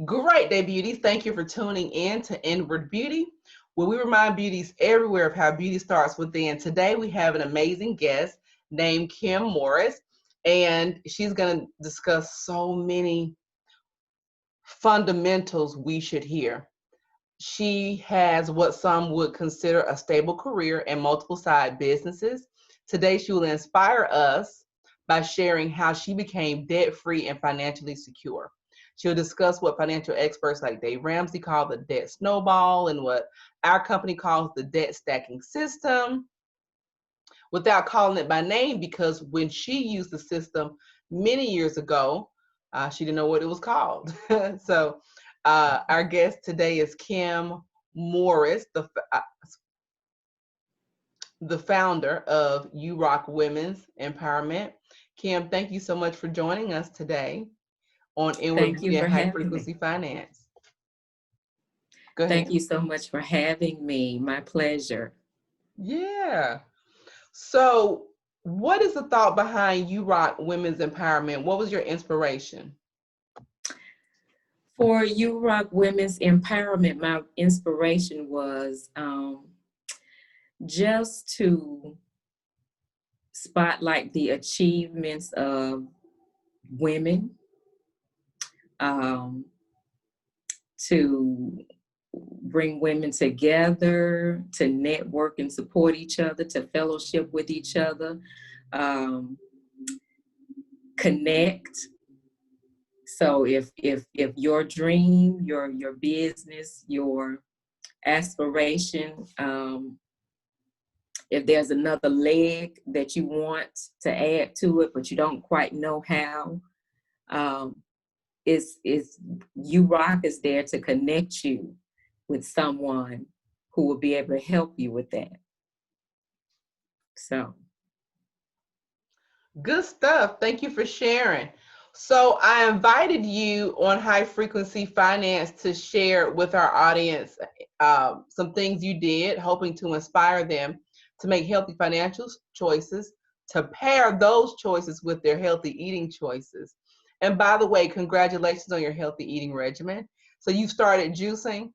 Great day, beauties. Thank you for tuning in to Inward Beauty, where we remind beauties everywhere of how beauty starts within. Today, we have an amazing guest named Kim Morris, and she's going to discuss so many fundamentals we should hear. She has what some would consider a stable career and multiple side businesses. Today, she will inspire us by sharing how she became debt free and financially secure. She'll discuss what financial experts like Dave Ramsey call the debt snowball and what our company calls the debt stacking system, without calling it by name, because when she used the system many years ago, she didn't know what it was called. So, our guest today is Kim Morris, the founder of You Rock Women's Empowerment. Kim, thank you so much for joining us today on Inward Thank you Beauty and for High having Frequency me. Finance. Go Thank ahead. you so much for having me. My pleasure. Yeah. So, what is the thought behind You Rock Women's Empowerment? What was your inspiration? For You Rock Women's Empowerment, my inspiration was just to spotlight the achievements of women, um, to bring women together, to network and support each other, to fellowship with each other, um, connect. So if your dream, your business, your aspiration, if there's another leg that you want to add to it, but you don't quite know how, um, is You Rock is there to connect you with someone who will be able to help you with that. So Good stuff. Thank you for sharing. So, I invited you on High Frequency Finance to share with our audience some things you did, hoping to inspire them to make healthy financial choices, to pair those choices with their healthy eating choices. And by the way, congratulations on your healthy eating regimen. So, you started juicing?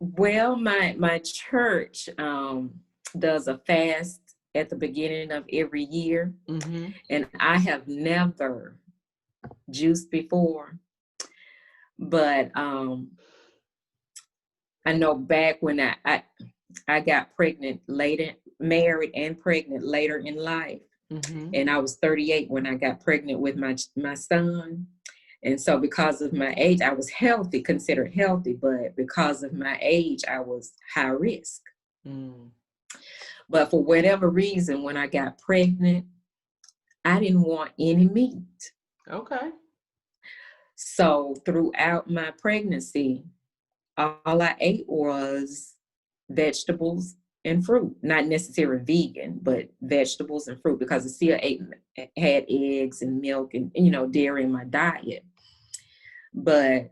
well, my church does a fast at the beginning of every year, Mm-hmm. and I have never juiced before, but I know back when I got pregnant later, married and pregnant later in life, Mm-hmm. and I was 38 when I got pregnant with my son. And so because of my age, I was healthy, considered healthy, but because of my age, I was high risk. Mm. But for whatever reason, when I got pregnant, I didn't want any meat. Okay. So throughout my pregnancy, all I ate was vegetables and fruit, not necessarily vegan, but vegetables and fruit, because I still had eggs and milk and dairy in my diet. But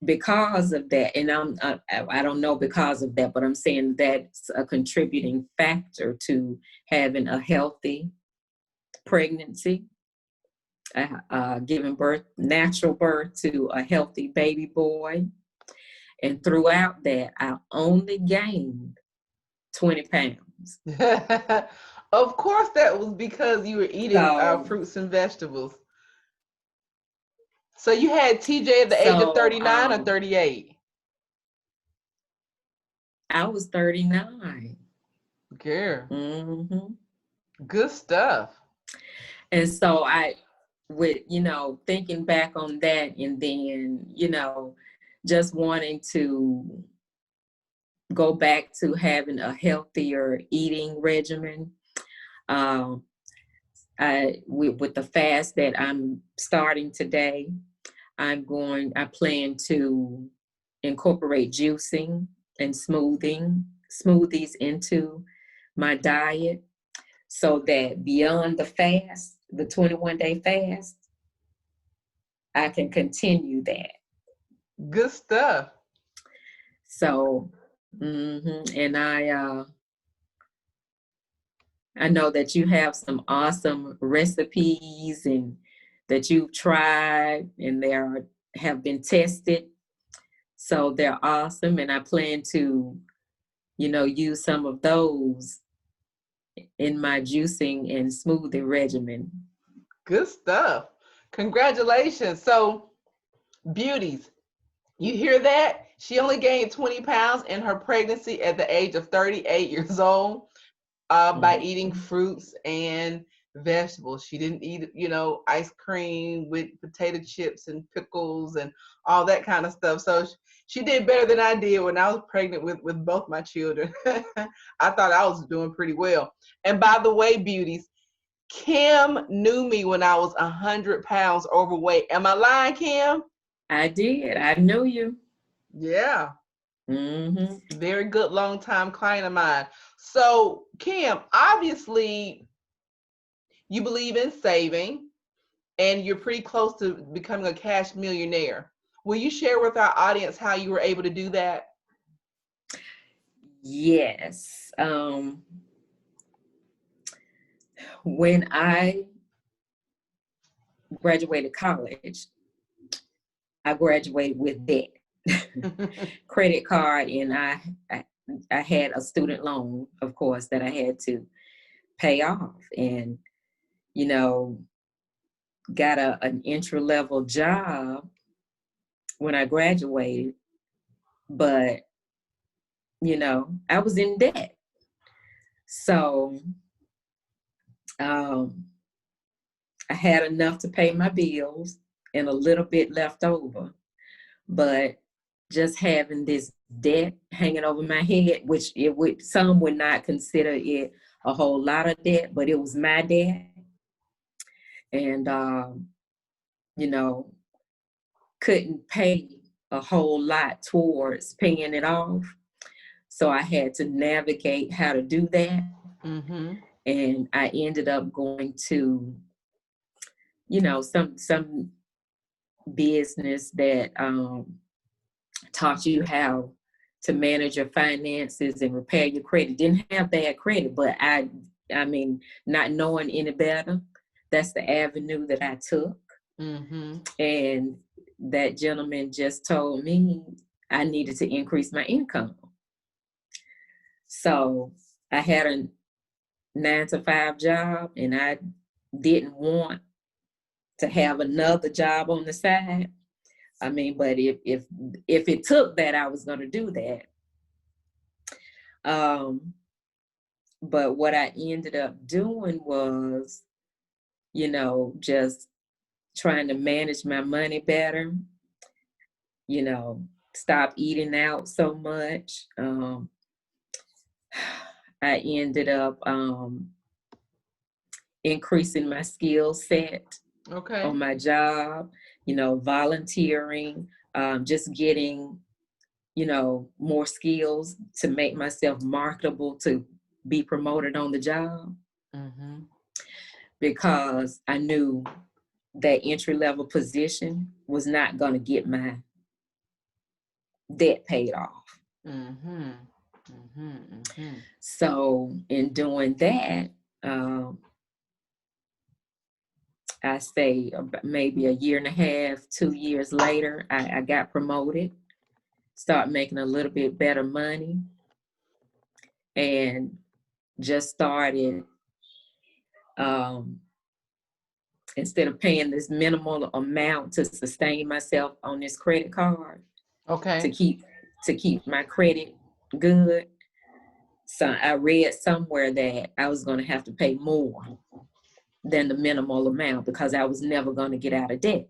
because of that, and I don't know because of that, but I'm saying that's a contributing factor to having a healthy pregnancy, giving birth, natural birth to a healthy baby boy. And throughout that, I only gained 20 pounds. Of course, that was because you were eating So, fruits and vegetables. So you had TJ at the age of so 39 or 38? I was 39. Girl, Hmm. good stuff. And so with, thinking back on that, and then, just wanting to go back to having a healthier eating regimen. Um, with the fast that I'm starting today, I plan to incorporate juicing and smoothies into my diet, so that beyond the fast, the 21-day fast, I can continue that. Good stuff. So, and I know that you have some awesome recipes and that you've tried and have been tested. So they're awesome. And I plan to, use some of those in my juicing and smoothie regimen. Good stuff. Congratulations. So, beauties, you hear that? She only gained 20 pounds in her pregnancy at the age of 38 years old by eating fruits and vegetables. She didn't eat, ice cream with potato chips and pickles and all that kind of stuff. So she did better than I did when I was pregnant with both my children. I thought I was doing pretty well. And by the way, beauties, Kim knew me when I was 100 pounds overweight. Am I lying, Kim? I did. I knew you. Yeah. Very good long-time client of mine. So, Kim, obviously you believe in saving and you're pretty close to becoming a cash millionaire. Will you share with our audience how you were able to do that? Yes. When I graduated college, I graduated with debt, credit card, and I had a student loan, of course, that I had to pay off, and got an entry-level job when I graduated, but I was in debt, so I had enough to pay my bills and a little bit left over, but just having this debt hanging over my head, which some would not consider it a whole lot of debt, but it was my debt. And, couldn't pay a whole lot towards paying it off. So I had to navigate how to do that. And I ended up going to, some business that taught you how to manage your finances and repair your credit. Didn't have bad credit, but I mean, not knowing any better, that's the avenue that I took. And that gentleman just told me I needed to increase my income. So I had a 9-to-5 job, and I didn't want to have another job on the side. I mean, but if it took that, I was going to do that. But what I ended up doing was, just trying to manage my money better, stop eating out so much. I ended up increasing my skill set on my job, volunteering, just getting, more skills to make myself marketable to be promoted on the job. Because I knew that entry-level position was not going to get my debt paid off. So in doing that, I say maybe a year and a half, 2 years later, I got promoted, start making a little bit better money, and just started, instead of paying this minimal amount to sustain myself on this credit card, to keep my credit good. So I read somewhere that I was going to have to pay more than the minimal amount because I was never going to get out of debt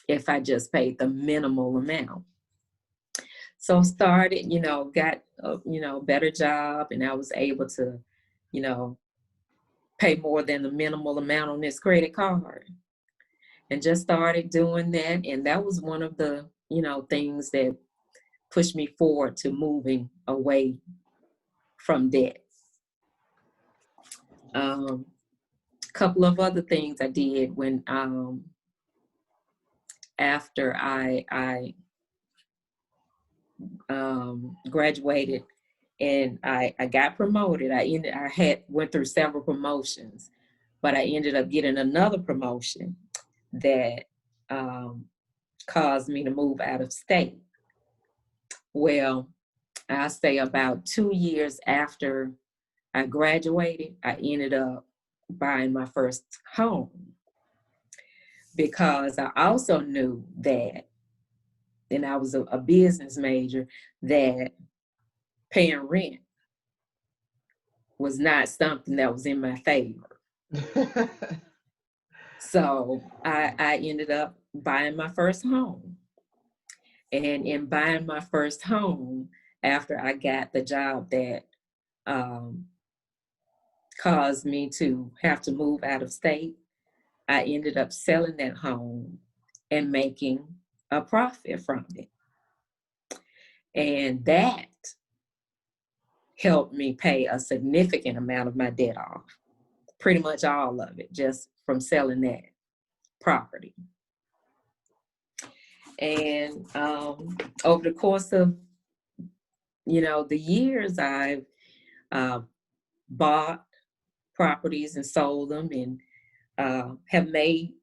if I just paid the minimal amount. So started, got a, better job, and I was able to, pay more than the minimal amount on this credit card, and just started doing that. And that was one of the, things that pushed me forward to moving away from debt. Couple of other things I did when after I graduated and I got promoted. I went through several promotions, but I ended up getting another promotion that um, caused me to move out of state. Well, I say about 2 years after I graduated, I ended up buying my first home because I also knew that, and I was a business major, that paying rent was not something that was in my favor. So I ended up buying my first home. And in buying my first home, after I got the job that um, caused me to have to move out of state, I ended up selling that home and making a profit from it. And that helped me pay a significant amount of my debt off, pretty much all of it, just from selling that property. And over the course of, the years, I've uh, bought properties and sold them, and have made,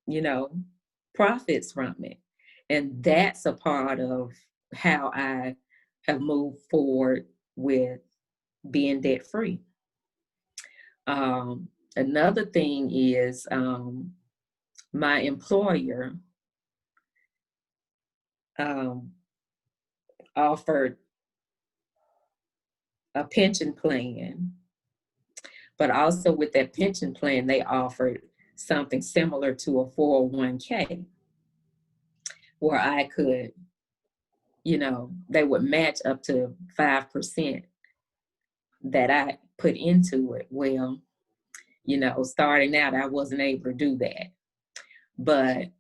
you know, profits from it. And that's a part of how I have moved forward with being debt free. Another thing is my employer um, offered a pension plan, but also with that pension plan, they offered something similar to a 401k where I could, they would match up to 5% that I put into it. Well, starting out, I wasn't able to do that. But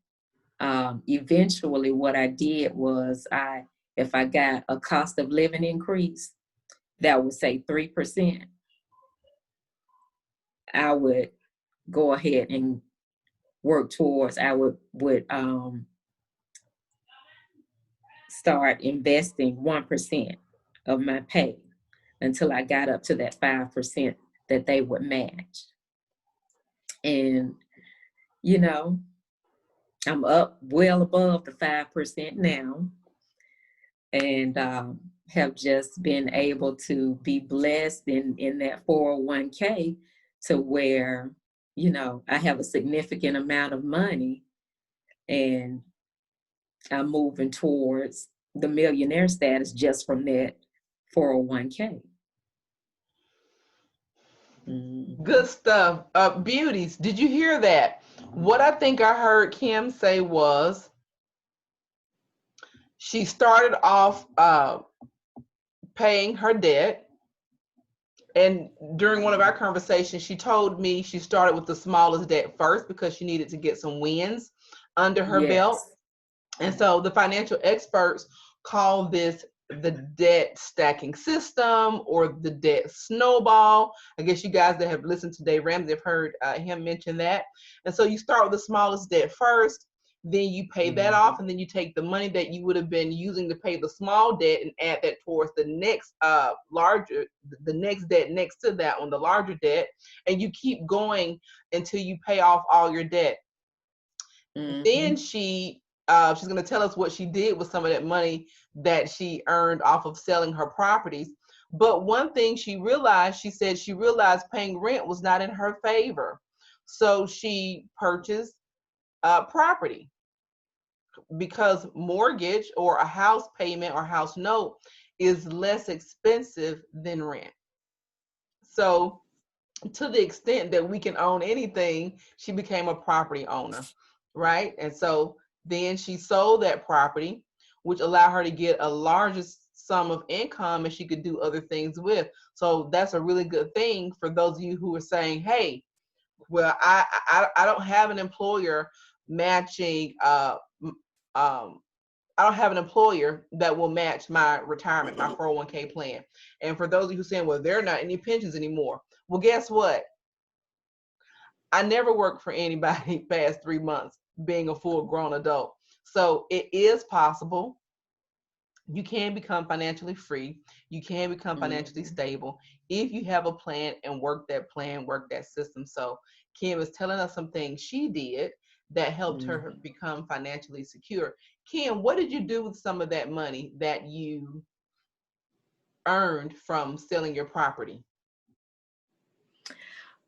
eventually what I did was if I got a cost of living increase that would say 3%, I would go ahead and work towards, I would start investing 1% of my pay until I got up to that 5% that they would match. And, I'm up well above the 5% now, and have just been able to be blessed in that 401k to where, I have a significant amount of money, and I'm moving towards the millionaire status just from that 401k. Good stuff. Beauties, did you hear that? What I think I heard Kim say was she started off paying her debt. And during one of our conversations, she told me she started with the smallest debt first because she needed to get some wins under her belt. Yes. And so the financial experts call this the debt stacking system or the debt snowball. I guess you guys that have listened to Dave Ramsey have heard him mention that. And so you start with the smallest debt first, then you pay that off, and then you take the money that you would have been using to pay the small debt and add that towards the next the next debt next to that one, the larger debt, and you keep going until you pay off all your debt. Then she's going to tell us what she did with some of that money that she earned off of selling her properties. But one thing she said she realized paying rent was not in her favor. So she purchased property because mortgage or a house payment or house note is less expensive than rent. So to the extent that we can own anything, she became a property owner, right? And so then she sold that property, which allowed her to get a larger sum of income and she could do other things with. So that's a really good thing for those of you who are saying, hey, well, I don't have an employer matching I don't have an employer that will match my retirement, my 401k plan. And for those of you who are saying, well, there are not any pensions anymore. Well, guess what? I never worked for anybody past 3 months being a full grown adult. So it is possible. You can become financially free. You can become financially stable if you have a plan and work that system. So Kim is telling us some things she did that helped her Mhm. become financially secure. Kim, what did you do with some of that money that you earned from selling your property?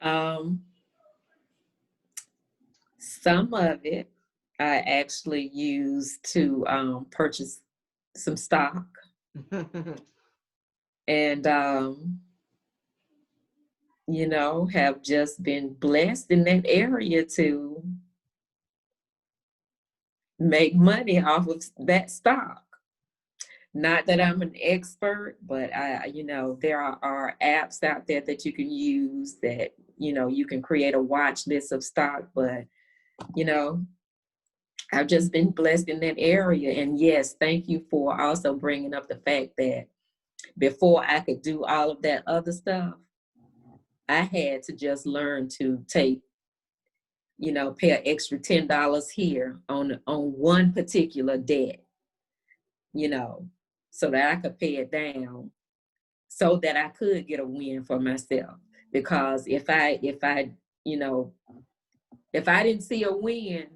Um, some of it I actually used to purchase some stock, and have just been blessed in that area to make money off of that stock. Not that I'm an expert, but there are apps out there that you can use that, you can create a watch list of stock, but, you know, I've just been blessed in that area. And yes, thank you for also bringing up the fact that before I could do all of that other stuff, I had to just learn to pay an extra $10 here on one particular debt, you know, so that I could pay it down so that I could get a win for myself. Because you know, if I didn't see a win,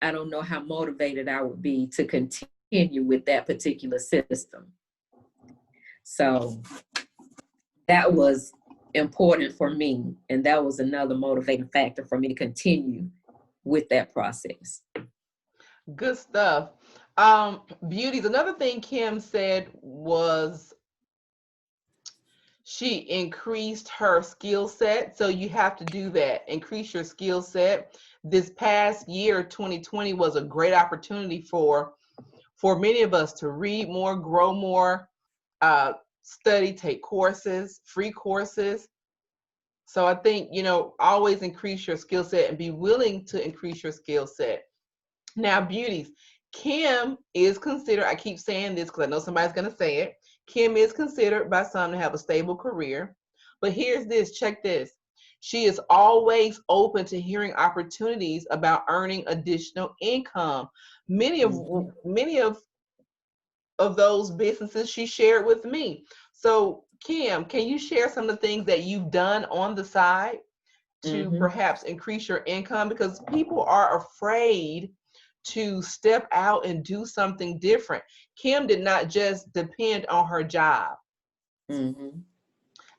I don't know how motivated I would be to continue with that particular system. So that was important for me. And that was another motivating factor for me to continue with that process. Good stuff. Beauties. Another thing Kim said was she increased her skill set. So you have to do that, increase your skill set. This past year, 2020, was a great opportunity for many of us to read more, grow more, uh, study, take courses, free courses. So I think, always increase your skill set and be willing to increase your skill set. Now, beauties, Kim is considered, I keep saying this because I know somebody's going to say it. Kim is considered by some to have a stable career. But here's this, check this. She is always open to hearing opportunities about earning additional income. Many of Mhm. many of those businesses she shared with me. So, Kim, can you share some of the things that you've done on the side to Mhm. perhaps increase your income? Because people are afraid to step out and do something different. Kim did not just depend on her job. Mhm.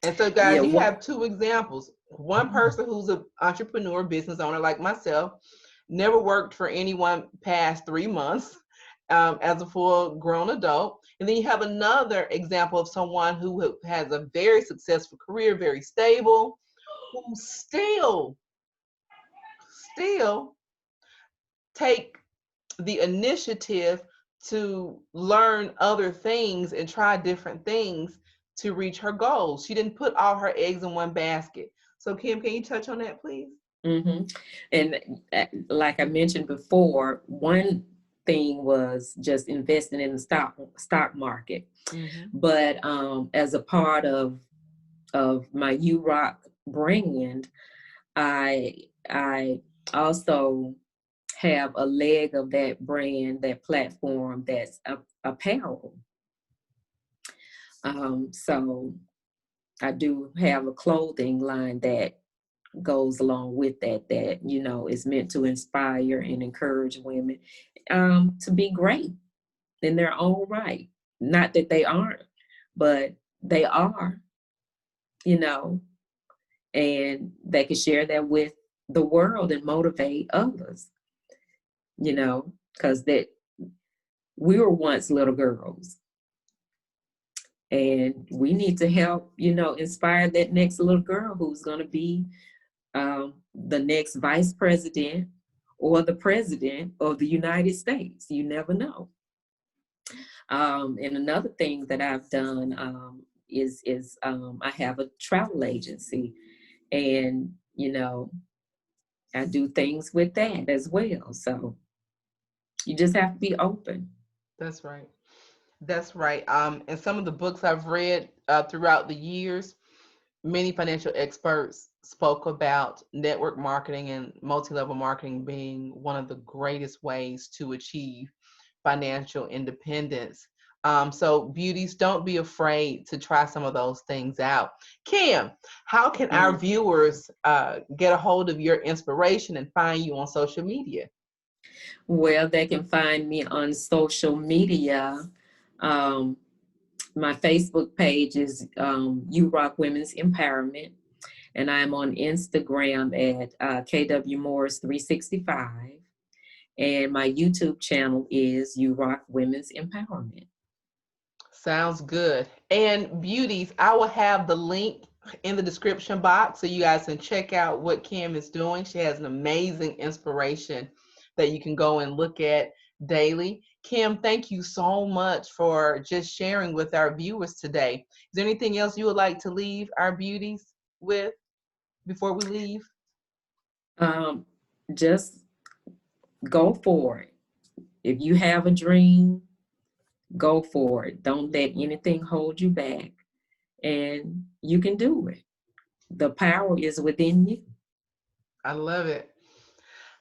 And so, Yeah. guys, you What? have two examples. One person who's an entrepreneur, business owner like myself, never worked for anyone past 3 months as a full grown adult. And then you have another example of someone who has a very successful career, very stable, who still take the initiative to learn other things and try different things to reach her goals. She didn't put all her eggs in one basket. So, Kim, can you touch on that, please? Mhm. And like I mentioned before, one thing was just investing in the stock market. Mm-hmm. But as a part of my U Rock brand, I also have a leg of that brand, that platform, that's apparel. So I do have a clothing line that goes along with that is meant to inspire and encourage women to be great in their own right. Not that they aren't, but they are, you know, and they can share that with the world and motivate others, because that we were once little girls, and we need to help, inspire that next little girl who's going to be the next vice president or the president of the United States. You never know. And another thing that I've done is I have a travel agency, and I do things with that as well. So you just have to be open. That's right. That's right. And some of the books I've read throughout the years, many financial experts spoke about network marketing and multi-level marketing being one of the greatest ways to achieve financial independence. So beauties, don't be afraid to try some of those things out. Kim, how can our Mm. viewers get a hold of your inspiration and find you on social media? Well, they can find me on social media. Um, my Facebook page is You Rock Women's Empowerment, and I'm on Instagram at KW Morris 365. And my YouTube channel is You Rock Women's Empowerment. Sounds good. And beauties, I will have the link in the description box so you guys can check out what Kim is doing. She has an amazing inspiration that you can go and look at daily. Kim, thank you so much for just sharing with our viewers today. Is there anything else you would like to leave our beauties with before we leave? Um, just go for it. If you have a dream, go for it. Don't let anything hold you back, and you can do it. The power is within you. I love it.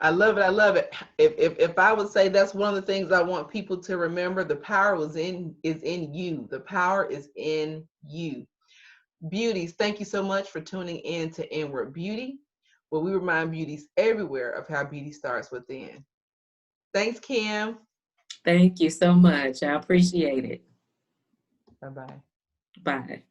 I love it. I love it. If I would say that's one of the things I want people to remember, the power is in you. The power is in you. Beauties, thank you so much for tuning in to Inward Beauty, where we remind beauties everywhere of how beauty starts within. Thanks, Kim. Thank you so much. I appreciate it. Bye bye. Bye.